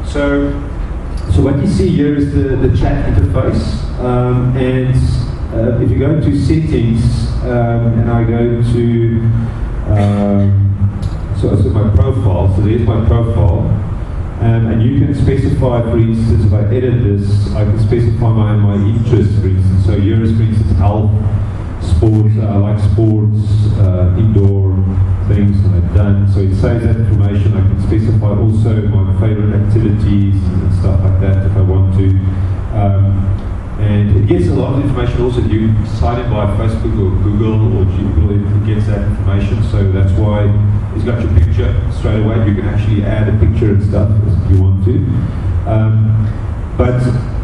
So what you see here is the chat interface, and if you go to settings, and I go to so my profile, so there's my profile, and you can specify, for instance, if I edit this, I can specify my interest, for instance. So here is, for instance, health, sports, I like sports, indoor things that I've done. So it saves that information. I can specify also my favorite activities and stuff like that if I want to. And it gets a lot of information also if you sign in by Facebook or Google or Google, it gets that information. So that's why it's got your picture straight away. You can actually add a picture and stuff if you want to.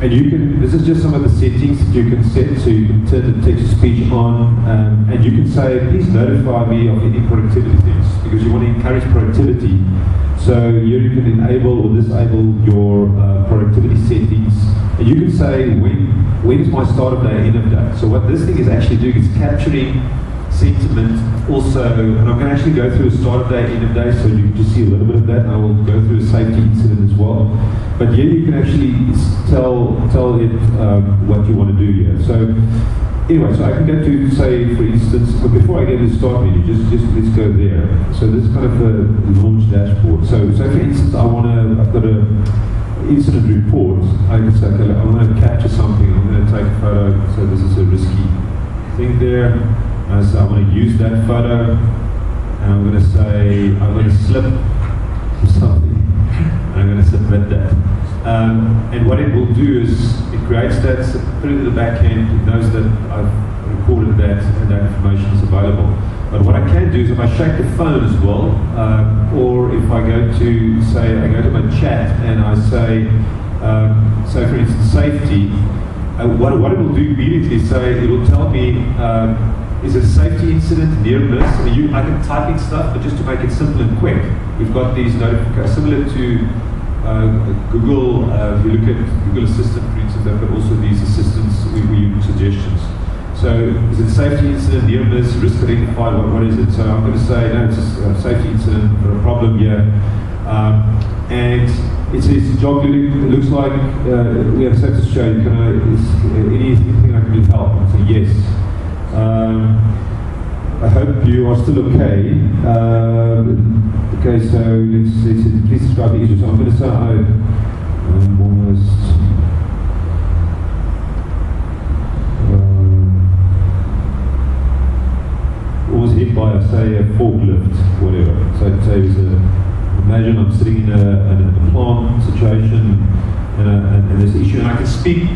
And you can, this is just some of the settings that you can set, so you can turn the text-to-speech on, and you can say, please notify me of any productivity things, because you want to encourage productivity. So here you can enable or disable your productivity settings, and you can say, when is my start of day, end of day. So what this thing is actually doing is capturing sentiment also, and I'm going to actually go through a start of day, end of day, so you can just see a little bit of that, and I will go through a safety incident as well. But here you can actually tell it what you want to do here. So anyway, so I can go to, say, for instance, but before I get to the start menu, just let's go there. So this is kind of a launch dashboard. So for instance, I've got a incident report. I can say, okay, I'm going to capture something. I'm going to take a photo. So this is a risky thing there. So I'm going to use that photo, and I'm going to say, I'm going to slip something, and I'm going to submit that. And what it will do is, it creates that, put it in the back end, it knows that I've recorded that, and that information is available. But what I can do is, if I shake the phone as well, or if I go to, say, I go to my chat, and I say, so for instance, safety, what it will do immediately is say, it will tell me, is it a safety incident, near miss? I can type in stuff, but just to make it simple and quick, we've got these notifications, similar to Google. If you look at Google Assistant, for instance, they've got also these assistants we use suggestions. So, is it a safety incident, near miss, risk identified, what is it? So I'm going to say, no, it's a safety incident, or a problem here. And it says, Jacques Ludik, it looks like we have such a show, anything I can do to help? I say, yes. I hope you are still okay. Okay, so let's please describe the issue. So I'm going to say I'm almost hit by, say, a forklift, whatever. So it says, imagine I'm sitting in a plant situation, and there's an issue, and I can speak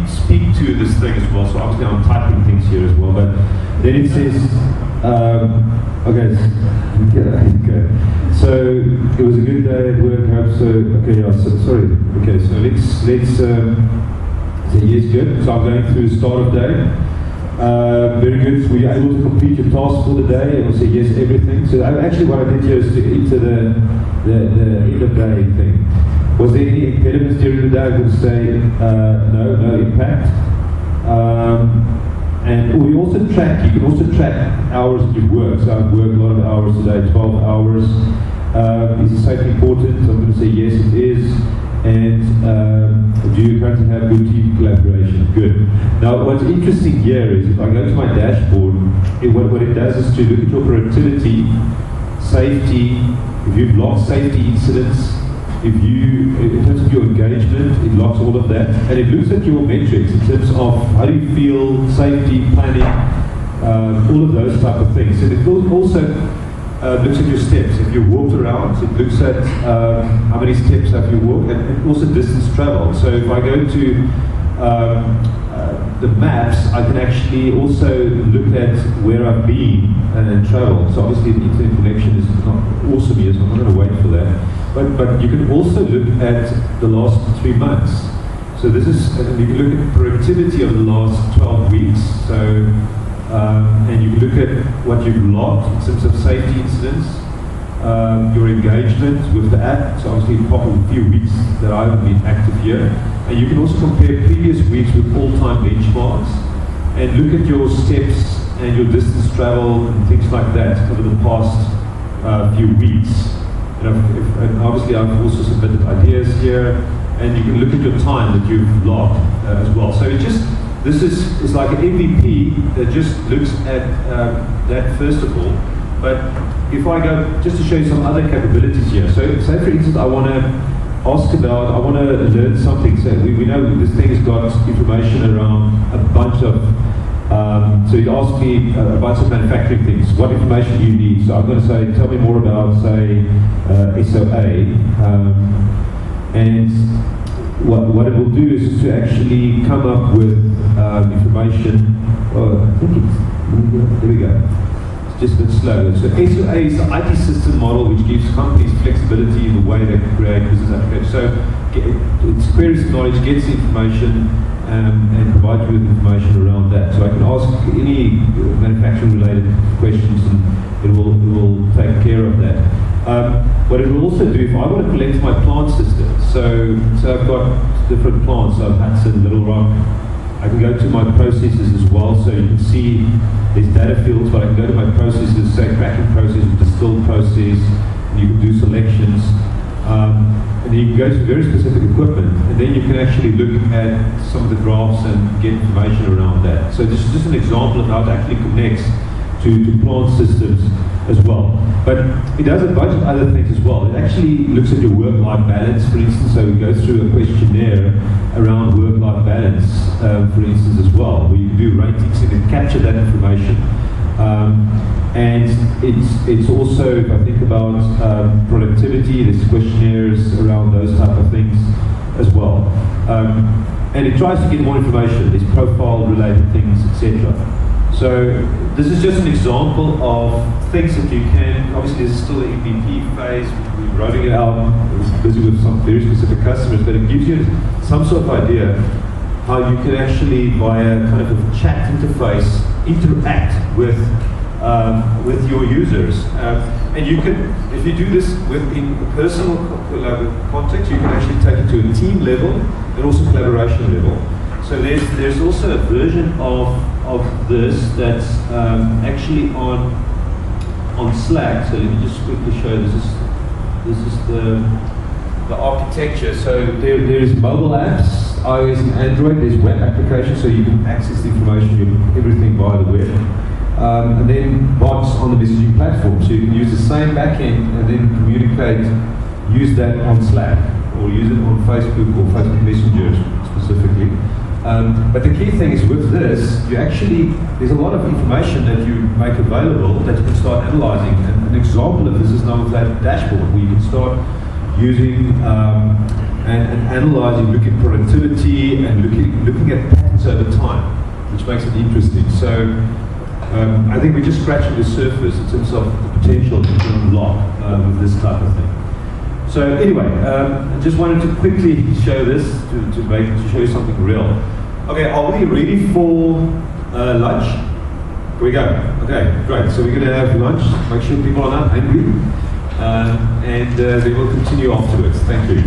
to this thing as well. So obviously I'm typing things here as well, but then it says, okay, so it was a good day at work, I hope so. Okay, yeah, so, sorry. Okay, so let's say yes, good. So I'm going through the start of day. Very good. So were you able to complete your task for the day? And we'll say yes, everything. So actually what I did here is to enter the end of day thing. Was there any impediments during the day? I would say no impact. And we also track, you can also track hours that you work. So I've worked a lot of hours today, 12 hours. Is safety important? So I'm going to say yes, it is. And do you currently have good team collaboration? Good. Now what's interesting here is if I go to my dashboard, what it does is to look at your productivity, safety, if you've logged safety incidents, in terms of your engagement, it logs all of that, and it looks at your metrics in terms of how do you feel, safety, planning, all of those type of things. And it also looks at your steps. If you walked around, it looks at how many steps have you walked, and also distance traveled. So if I go to the maps, I can actually also look at where I've been and traveled. So obviously the internet connection is not awesome here, so I'm not going to wait for that. But you can also look at the last 3 months. So this is, and you can look at productivity of the last 12 weeks. So, and you can look at what you've logged in terms of safety incidents, your engagement with the app. So obviously a few weeks that I haven't been active here. And you can also compare previous weeks with all-time benchmarks and look at your steps and your distance traveled and things like that over the past few weeks. And obviously I've also submitted ideas here, and you can look at your time that you've logged as well. So this is like an MVP that just looks at that first of all. But if I go, just to show you some other capabilities here. So say for instance I want to learn something. So we know this thing has got information around a bunch of, so it asks me a bunch of manufacturing things. What information do you need? So I'm going to say, tell me more about, say, SOA. And what it will do is to actually come up with information. Oh, I think it's, there we go. Just a bit slow. So SOA is the IT system model which gives companies flexibility in the way they can create business applications. So it queries the knowledge, gets the information, and provides you with information around that. So I can ask any manufacturing related questions and it will take care of that. What it will also do, if I want to collect my plant system, so I've got different plants, so I've Hudson, Little Rock, I can go to my processes as well, so you can see there's data fields, but I can go to my processes, say cracking process, distilled process, and you can do selections, and then you can go to very specific equipment, and then you can actually look at some of the graphs and get information around that. So this is just an example of how it actually connects to plant systems as well. But it does a bunch of other things as well. It actually looks at your work-life balance, for instance, so it goes through a questionnaire around work-life balance, for instance, as well, where you can do ratings and then capture that information. And it's also, if I think about productivity, there's questionnaires around those type of things as well. And it tries to get more information, there's profile-related things, etc. So this is just an example of things that you can, obviously this is still the MVP phase, we're rolling it out, we're busy with some very specific customers, but it gives you some sort of idea how you can actually, via kind of a chat interface, interact with your users. And you can, if you do this within a personal context, you can actually take it to a team level and also collaboration level. So there's also a version of this that's actually on Slack. So let me just quickly show you. This is the architecture. So there is mobile apps, iOS and Android. There's web applications, so you can access the information, everything via the web. And then bots on the messaging platform. So you can use the same backend and then communicate, use that on Slack, or use it on Facebook or Facebook Messenger specifically. But the key thing is with this, there's a lot of information that you make available that you can start analyzing. And an example of this is now with that dashboard, where you can start using and analyzing, looking at productivity and looking at patterns over time, which makes it interesting. So I think we're just scratching the surface in terms of the potential to unlock with this type of thing. So anyway, I just wanted to quickly show this to show you something real. Okay, are we ready for lunch? Here we go. Okay, great. So we're going to have lunch. Make sure people are not hungry, and then we'll continue afterwards. Thank you.